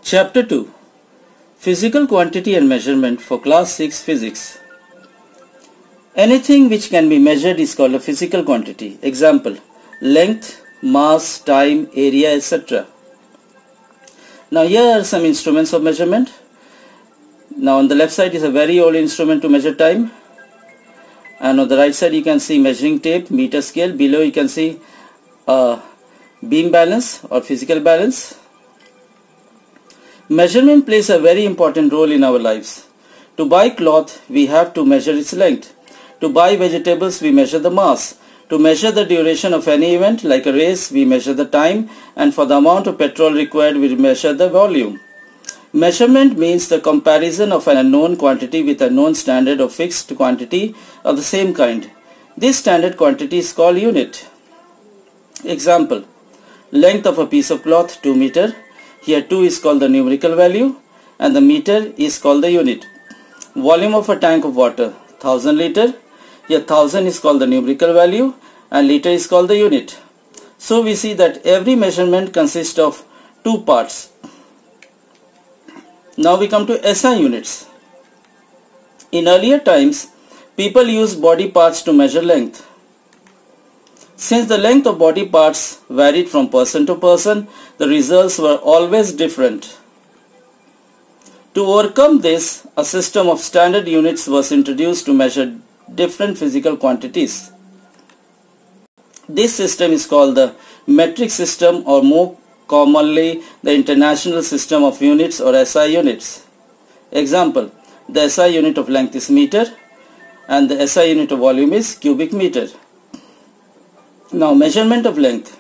Chapter 2 Physical Quantity and Measurement for Class 6 Physics. Anything which can be measured is called a physical quantity. Example: length, mass, time, area, etc. Now here are some instruments of measurement. Now on the left side is a very old instrument to measure time, and on the right side you can see measuring tape, meter scale. Below you can see beam balance or physical balance. Measurement plays a very important role in our lives. To buy cloth, we have to measure its length. To buy vegetables, we measure the mass. To measure the duration of any event, like a race, we measure the time, and for the amount of petrol required, we measure the volume. Measurement means the comparison of an unknown quantity with a known standard or fixed quantity of the same kind. This standard quantity is called unit. Example: length of a piece of cloth, 2 meter. Here 2 is called the numerical value and the meter is called the unit. Volume of a tank of water, 1000 liter. Here 1000 is called the numerical value and liter is called the unit. So we see that every measurement consists of two parts. Now we come to SI units. In earlier times, people used body parts to measure length. Since the length of body parts varied from person to person, the results were always different. To overcome this, a system of standard units was introduced to measure different physical quantities. This system is called the metric system, or more commonly the International System of Units or SI units. Example: the SI unit of length is meter and the SI unit of volume is cubic meter. Now measurement of length.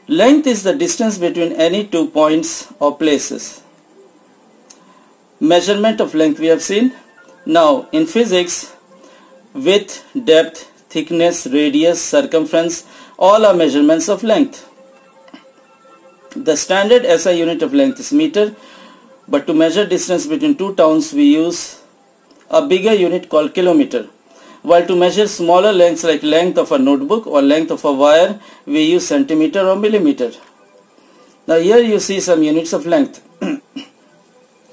Length is the distance between any 2 points or places. Measurement of length we have seen. Now in physics, width, depth, thickness, radius, circumference, all are measurements of length. The standard SI unit of length is meter, but to measure distance between two towns we use a bigger unit called kilometer. While to measure smaller lengths like length of a notebook or length of a wire, we use centimeter or millimeter. Now here you see some units of length.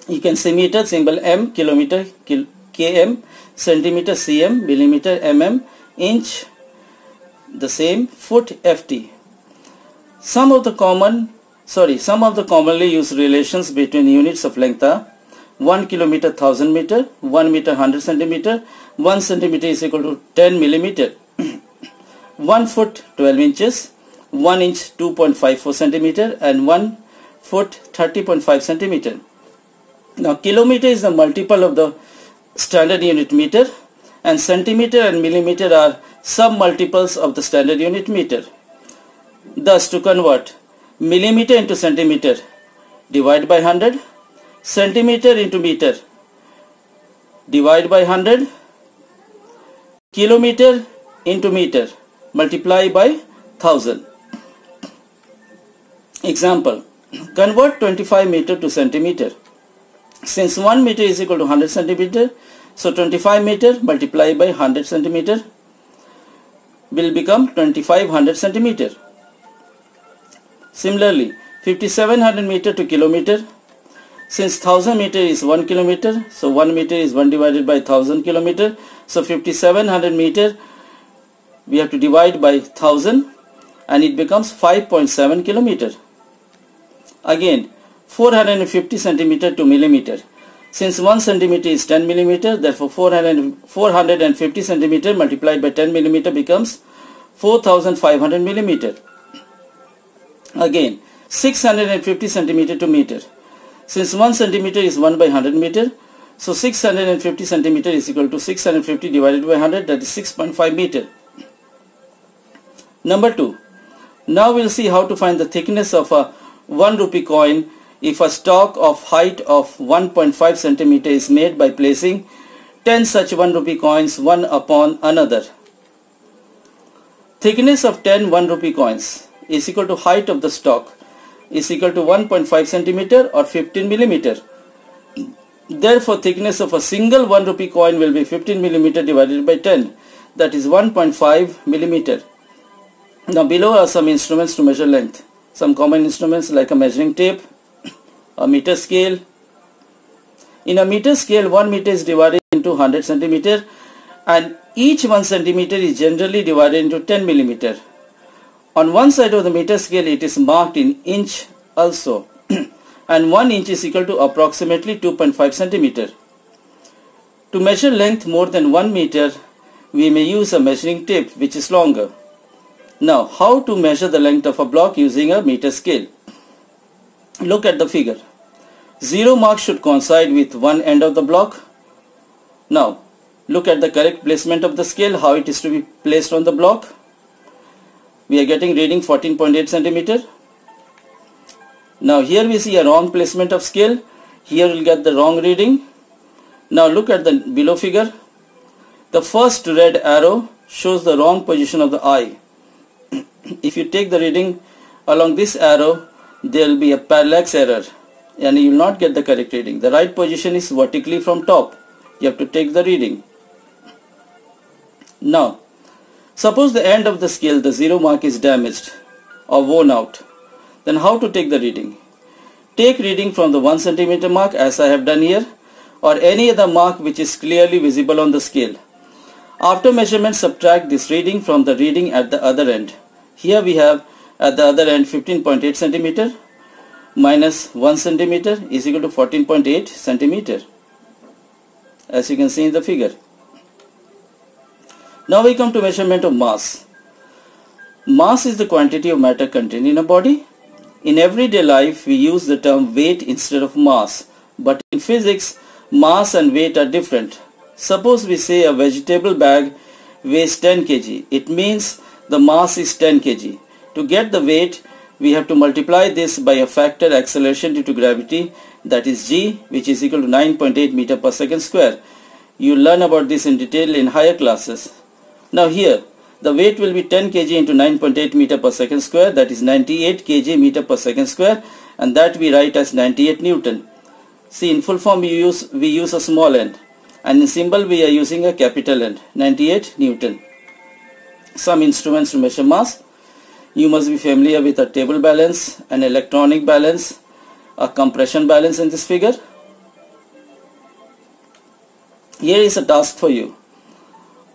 You can see meter, symbol M, kilometer, km, centimeter, cm, millimeter, mm, inch, the same, foot, ft. Some of the commonly used relations between units of length are 1 kilometer 1000 meter, 1 meter 100 centimeter, 1 centimeter is equal to 10 millimeter, 1 foot 12 inches, 1 inch 2.54 centimeter and 1 foot 30.5 centimeter. Now kilometer is the multiple of the standard unit meter and centimeter and millimeter are sub-multiples of the standard unit meter. Thus to convert millimeter into centimeter, divide by 100, centimeter into meter, divide by 100, kilometer into meter, multiply by 1000. Example: convert 25 meter to centimeter. Since 1 meter is equal to 100 centimeter, so 25 meter multiplied by 100 centimeter will become 2500 centimeter. Similarly, 5700 meter to kilometer. Since 1000 meter is 1 kilometer, so 1 meter is 1 divided by 1000 kilometer. So 5700 meter we have to divide by 1000 and it becomes 5.7 kilometer. Again 450 centimeter to millimeter. Since 1 centimeter is 10 millimeter, therefore 450 centimeter multiplied by 10 millimeter becomes 4500 millimeter. Again 650 centimeter to meter. Since 1 centimeter is 1 by 100 meter, so 650 centimeter is equal to 650 divided by 100, that is 6.5 meter. Number 2. Now we will see how to find the thickness of a 1 rupee coin if a stalk of height of 1.5 centimeter is made by placing 10 such 1 rupee coins one upon another. Thickness of 10 1 rupee coins is equal to height of the stalk is equal to 1.5 centimeter or 15 millimeter. Therefore, thickness of a single 1 rupee coin will be 15 millimeter divided by 10, that is 1.5 millimeter. Now below are some instruments to measure length. Some common instruments like a measuring tape, A meter scale. In a meter scale, 1 meter is divided into 100 centimeter, and each 1 centimeter is generally divided into 10 millimeter. On one side of the meter scale, it is marked in inch also, and 1 inch is equal to approximately 2.5 centimeter. To measure length more than 1 meter, we may use a measuring tape which is longer. Now, how to measure the length of a block using a meter scale? Look at the figure. 0 mark should coincide with one end of the block. Now, look at the correct placement of the scale, how it is to be placed on the block. We are getting reading 14.8 centimeter. Now here we see a wrong placement of scale. Here we'll get the wrong reading. Now look at the below figure. The first red arrow shows the wrong position of the eye. If you take the reading along this arrow, there will be a parallax error and you will not get the correct reading. The right position is vertically from top. You have to take the reading. Now, suppose the end of the scale, the 0 mark, is damaged or worn out. Then how to take the reading? Take reading from the 1 centimeter mark, as I have done here, or any other mark which is clearly visible on the scale. After measurement, subtract this reading from the reading at the other end. Here we have at the other end 15.8 centimeter minus 1 centimeter is equal to 14.8 centimeter, as you can see in the figure. Now we come to measurement of mass. Mass is the quantity of matter contained in a body. In everyday life, we use the term weight instead of mass, but in physics, mass and weight are different. Suppose we say a vegetable bag weighs 10 kg. It means the mass is 10 kg. To get the weight, we have to multiply this by a factor acceleration due to gravity, that is g, which is equal to 9.8 meter per second square. You learn about this in detail in higher classes. Now here, the weight will be 10 kg into 9.8 meter per second square, that is 98 kg meter per second square, and that we write as 98 Newton. See, in full form we use a small n, and in symbol we are using a capital N, 98 Newton. Some instruments to measure mass. You must be familiar with a table balance, an electronic balance, a compression balance in this figure. Here is a task for you.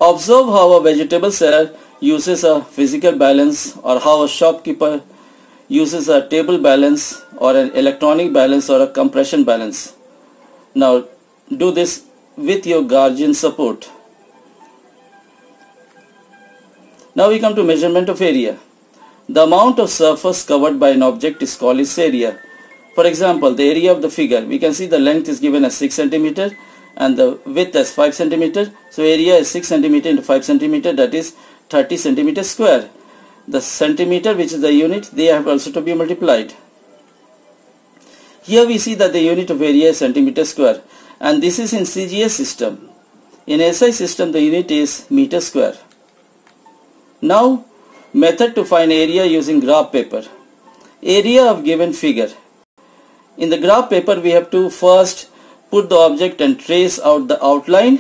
Observe how a vegetable seller uses a physical balance, or how a shopkeeper uses a table balance or an electronic balance or a compression balance. Now do this with your guardian support. Now we come to measurement of area. The amount of surface covered by an object is called its area. For example, the area of the figure, we can see the length is given as 6 centimeter and the width as 5 centimeter. So area is 6 centimeter into 5 centimeter, that is 30 centimeter square. The centimeter, which is the unit, they have also to be multiplied. Here we see that the unit of area is centimeter square, and this is in CGS system. In SI system, the unit is meter square. Now, method to find area using graph paper. Area of given figure. In the graph paper, we have to first put the object and trace out the outline,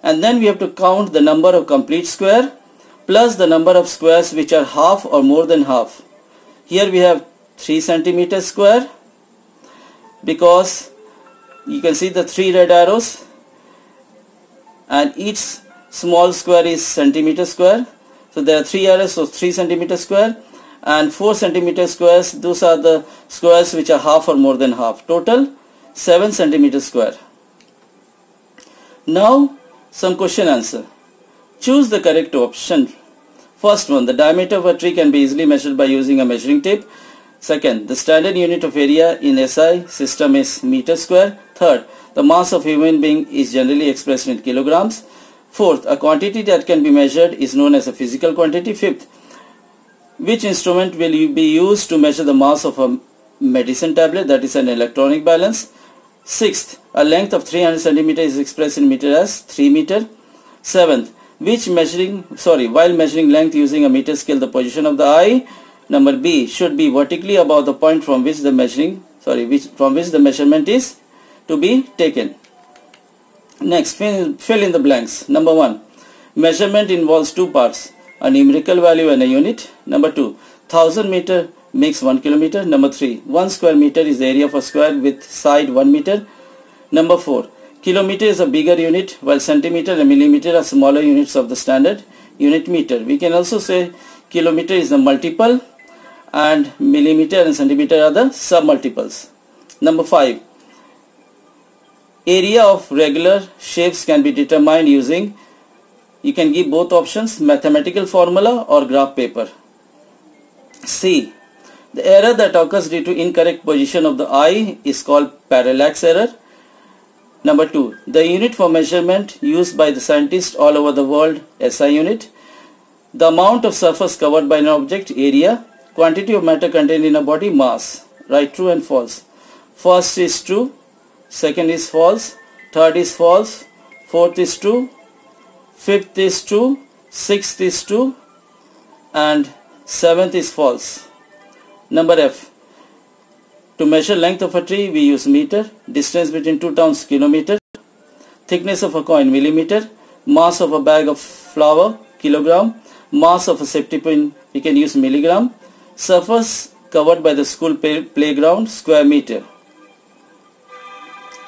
and then we have to count the number of complete square plus the number of squares which are half or more than half. Here we have 3 centimeter square, because you can see the 3 red arrows and each small square is centimeter square. So there are 3 arrows, so 3 centimeter square, and 4 centimeter squares, those are the squares which are half or more than half. Total 7 centimeter square. Now some question answer. Choose the correct option. First one, the diameter of a tree can be easily measured by using a measuring tape. Second, the standard unit of area in SI system is meter square. Third, the mass of human being is generally expressed in kilograms. Fourth, a quantity that can be measured is known as a physical quantity. Fifth, which instrument will be used to measure the mass of a medicine tablet, that is an electronic balance. Sixth, a length of 300 cm is expressed in meter as 3 meter. Seventh, while measuring length using a meter scale, the position of the eye, number B, should be vertically above the point from which the measurement is to be taken. Next, fill in the blanks. Number 1, measurement involves 2 parts, a numerical value and a unit. Number 2, 1000 meter makes 1 kilometer. Number 3, 1 square meter is the area of a square with side 1 meter. Number 4, kilometer is a bigger unit while centimeter and millimeter are smaller units of the standard unit meter. We can also say kilometer is the multiple and millimeter and centimeter are the submultiples. Number 5, area of regular shapes can be determined using, you can give both options, mathematical formula or graph paper. C, the error that occurs due to incorrect position of the eye is called parallax error. Number 2, the unit for measurement used by the scientists all over the world, SI unit. The amount of surface covered by an object, area. Quantity of matter contained in a body, mass. Right, true and false. First is true, second is false, third is false, fourth is true, fifth is true, sixth is true, and seventh is false. Number F, to measure length of a tree we use meter, distance between two towns kilometer, thickness of a coin millimeter, mass of a bag of flour kilogram, mass of a safety pin we can use milligram, surface covered by the school playground square meter.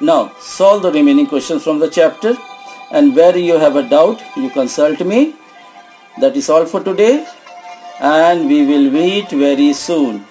Now solve the remaining questions from the chapter, and where you have a doubt you consult me. That is all for today, and we will meet very soon.